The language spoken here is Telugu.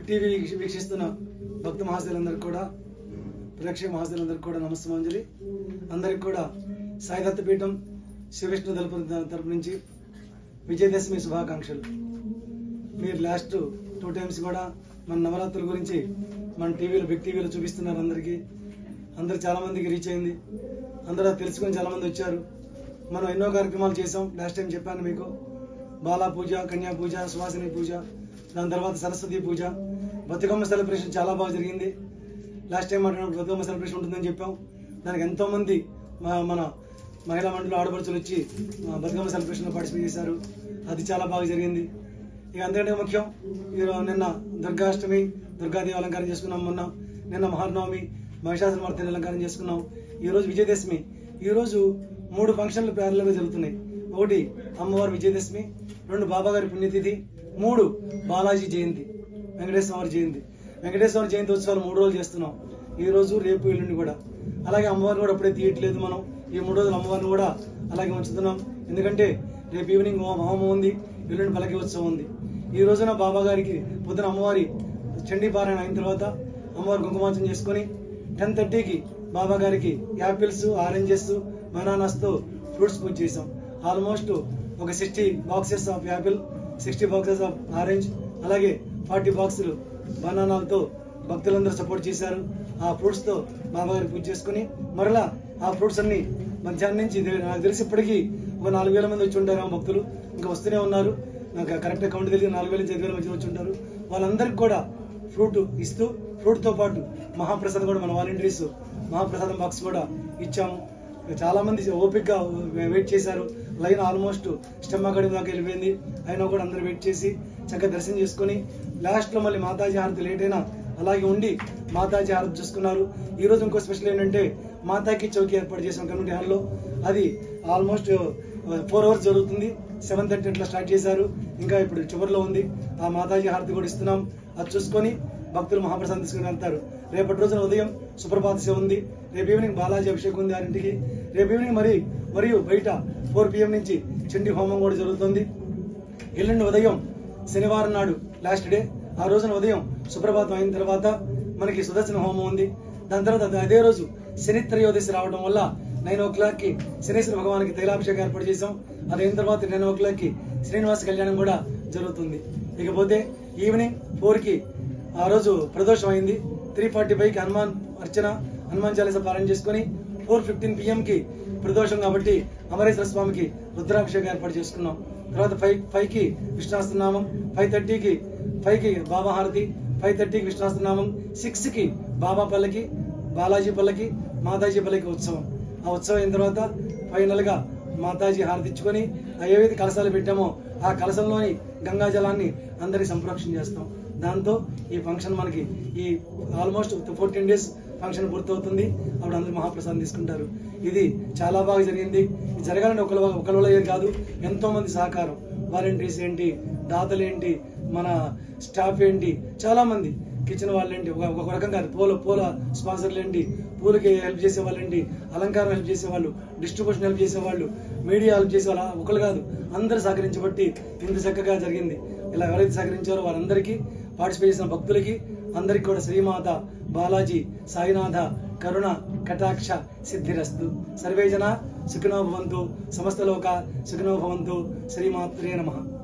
బిగ్ టీవీ వీక్షిస్తున్న భక్త మహాశయులందరికీ కూడా ప్రేక్షక మహాశయులందరికీ కూడా నమస్సమాంజలి. అందరికి కూడా సాయి దత్తపీఠం శివవిష్ణు తరపు నుంచి విజయదశమి శుభాకాంక్షలు. మీరు లాస్ట్ 2 times కూడా మన నవరాత్రుల గురించి మన టీవీలో బిగ్ టీవీలో చూపిస్తున్నారు. అందరు చాలా మందికి రీచ్ అయింది. అందరూ తెలుసుకొని చాలా మంది వచ్చారు. మనం ఎన్నో కార్యక్రమాలు చేసాం. లాస్ట్ టైం చెప్పాను మీకు, బాలా పూజ, కన్యా పూజ, సువాసిని పూజ, దాని తర్వాత సరస్వతి పూజ, బతుకమ్మ సెలబ్రేషన్ చాలా బాగా జరిగింది. లాస్ట్ టైం మాట్లాడినప్పుడు బతుకమ్మ సెలబ్రేషన్ ఉంటుందని చెప్పాం. దానికి ఎంతో మంది మన మహిళా మండలి ఆడపడుచులు వచ్చి బతుకమ్మ సెలబ్రేషన్లో పార్టిసిపేట్ చేశారు. అది చాలా బాగా జరిగింది. ఇక అంతకంటే ముఖ్యం, నిన్న దుర్గాష్టమి, దుర్గాదేవి అలంకారం చేసుకున్నాం. నిన్న మహానవమి, మహిషాసురమర్దిని అలంకారం చేసుకున్నాం. ఈరోజు విజయదశమి. ఈరోజు 3 ఫంక్షన్లు ప్యారల్గా జరుగుతున్నాయి. 1 అమ్మవారి విజయదశమి, 2 బాబాగారి పుణ్యతిథి, 3 బాలాజీ జయంతి, వెంకటేశ్వర జయంతి. వెంకటేశ్వర జయంతి ఉత్సవాలు 3 రోజులు చేస్తున్నాం. ఈ రోజు, రేపు, ఎల్లుండి కూడా. అలాగే అమ్మవారిని కూడా అప్పుడే తీయట్లేదు. మనం ఈ 3 రోజులు అమ్మవారిని కూడా అలాగే ఉంచుతున్నాం. ఎందుకంటే రేపు ఈవినింగ్ హోమం ఉంది, ఎల్లుండి పలకి ఉత్సవం ఉంది. ఈ రోజున బాబా గారికి పొద్దున అమ్మవారి చండీ పారాయణ అయిన తర్వాత అమ్మవారి కుంకుమార్చన చేసుకుని 10:30కి బాబా గారికి యాపిల్స్, ఆరెంజెస్, బనానాస్తో ఫ్రూట్స్ పూజ చేసాం. ఆల్మోస్ట్ ఒక 60 boxes of Apple, 60 boxes of orange, అలాగే 40 బాక్సులు బనానాలతో భక్తులందరూ సపోర్ట్ చేశారు. ఆ ఫ్రూట్స్ తో బాబా గారికి పూజ చేసుకుని మరలా ఆ ఫ్రూట్స్ అన్ని మధ్యాహ్నం నుంచి నాకు తెలిసి ఇప్పటికీ ఒక 4,000 మంది వచ్చి ఉంటారు. భక్తులు ఇంకా వస్తూనే ఉన్నారు. నాకు కరెక్ట్ అకౌంట్ తెలియదు, 4,000 నుంచి 5,000 మధ్య వచ్చి ఉంటారు. వాళ్ళందరికీ కూడా ఫ్రూట్ ఇస్తూ, ఫ్రూట్ తో పాటు మహాప్రసాదం కూడా మన వాలంటీర్స్ మహాప్రసాదం బాక్స్ కూడా ఇచ్చాము. చాలా మంది ఓపికగా వెయిట్ చేశారు. లైన్ ఆల్మోస్ట్ స్టెమ్మాగడి దాకా వెళ్ళిపోయింది. అయినా కూడా అందరూ వెయిట్ చేసి చక్కగా దర్శనం చేసుకుని లాస్ట్ లో మళ్ళీ మాతాజీ హారతి లేట్ అయినా అలాగే ఉండి మాతాజీ హారతి చూసుకున్నారు. ఈ రోజు ఇంకో స్పెషల్ ఏంటంటే మాతాకి చౌకీ ఏర్పాటు చేసాం కమ్యూనిటీ హాల్లో. అది ఆల్మోస్ట్ 4 hours జరుగుతుంది. 7:30 అట్లా స్టార్ట్ చేశారు. ఇంకా ఇప్పుడు చివరిలో ఉంది. ఆ మాతాజీ హారతి కూడా ఇస్తున్నాం. అది చూసుకొని భక్తులు మహాప్రసాదం తీసుకుని వెళ్తారు. రేపటి రోజున ఉదయం సుప్రభాత సేవ ఉంది. రేపు ఈవినింగ్ బాలాజీ అభిషేకం ఉంది 6ంటికి. రేపు ఈవినింగ్ మరియు బయట 4 PM నుంచి చండీ హోమం కూడా జరుగుతుంది. ఎల్లుండి ఉదయం శనివారం నాడు లాస్ట్ డే. ఆ రోజున ఉదయం సుప్రభాతం అయిన తర్వాత మనకి సుదర్శన హోమం ఉంది. దాని తర్వాత అదే రోజు శని త్రయోదశి రావడం వల్ల 9 o'clockకి శనీశ్వర భగవానికి తైలాభిషేకం ఏర్పాటు చేసాం. అదైన తర్వాత 10 o'clockకి శ్రీనివాస కళ్యాణం కూడా జరుగుతుంది. ఇకపోతే ఈవినింగ్ 4కి ఆ రోజు ప్రదోషం అయింది. 3:45కి హనుమాన్ అర్చన, హనుమాన్ చాలీసా పారాయణ చేసుకుని 4:15 PMకి ప్రదోషం కాబట్టి అమరేశ్వర స్వామికి రుద్రాభిషేకం ఏర్పాటు చేసుకున్నాం. తర్వాత 5కి విష్ణుసహస్రనామం, 5:30కి బాబా హారతి, 5:30కి విష్ణుసహస్రనామం, 6కి బాబా పల్లకి, బాలాజీ పల్లకి, మాతాజీ పల్లకి ఉత్సవం. ఆ ఉత్సవం అయిన తర్వాత ఫైనల్ గా మాతాజీ హారతి ఇచ్చుకొని ఏవైతే కలశాలు పెట్టామో ఆ కలశంలోని గంగా జలాన్ని అందరికి సంప్రోక్షణ చేస్తాం. దాంతో ఈ ఫంక్షన్ మనకి ఈ ఆల్మోస్ట్ 14 days ఫంక్షన్ పూర్తవుతుంది. అప్పుడు అందరూ మహాప్రసాదం తీసుకుంటారు. ఇది చాలా బాగా జరిగింది. ఇది జరగాలని ఒకళ్ళ వల్ల కాదు, ఎంతో మంది సహకారం. వాలంటీర్స్ ఏంటి, దాతలు ఏంటి, మన స్టాఫ్ ఏంటి, చాలా మంది కిచెన్ వాళ్ళు ఏంటి, ఒక రకంగా పూల స్పాన్సర్లు ఏంటి, పూలకి హెల్ప్ చేసే వాళ్ళు ఏంటి, అలంకారం హెల్ప్ చేసేవాళ్ళు, డిస్ట్రిబ్యూషన్ హెల్ప్ చేసేవాళ్ళు, మీడియా హెల్ప్ చేసేవాళ్ళు, ఒకళ్ళు కాదు అందరూ సహకరించబట్టి ఇంత చక్కగా జరిగింది. ఇలా ఎవరైతే సహకరించారో వారందరికీ, పార్టిసిపేట్ చేసిన భక్తులకి అందరికీ కూడా శ్రీమాత బాలాజీ సాయినాథ కరుణ కటాక్ష సిద్ధిరస్తు. సర్వే జన సుఖినో భవంతు, సమస్త లోక సుఖినో భవంతు. శ్రీమాత్రే నమః.